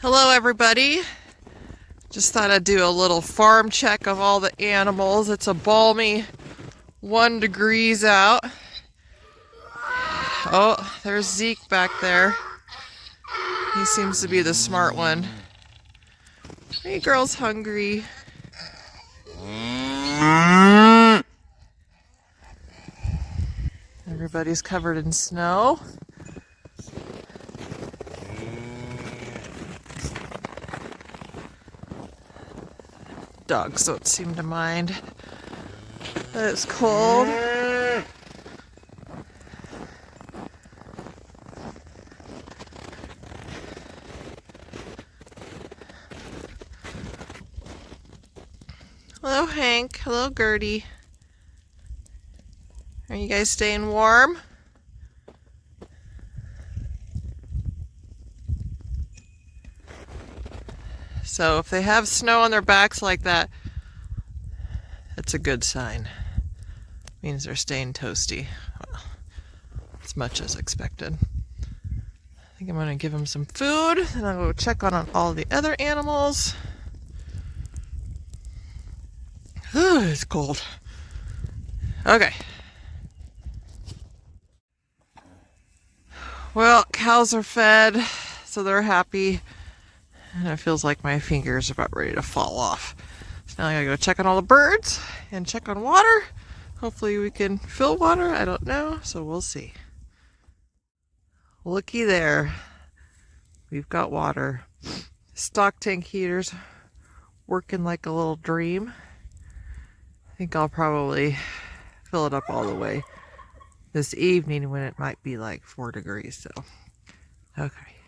Hello everybody. Just thought I'd do a little farm check of all the animals. It's a balmy 1 degrees out. Oh, there's Zeke back there. He seems to be the smart one. Hey, girl's hungry. Everybody's covered in snow. Dogs don't seem to mind that it's cold. Hello, Hank. Hello, Gertie. Are you guys staying warm? So if they have snow on their backs like that, that's a good sign. Means they're staying toasty. Well, as much as expected. I think I'm going to give them some food, and I'll go check on all the other animals. It's cold. Okay. Well, cows are fed, so they're happy. And it feels like my fingers are about ready to fall off. So now I gotta go check on all the birds and check on water. Hopefully we can fill water. I don't know, so we'll see. Looky there. We've got water. Stock tank heater's working like a little dream. I think I'll probably fill it up all the way this evening when it might be like 4 degrees. So, okay.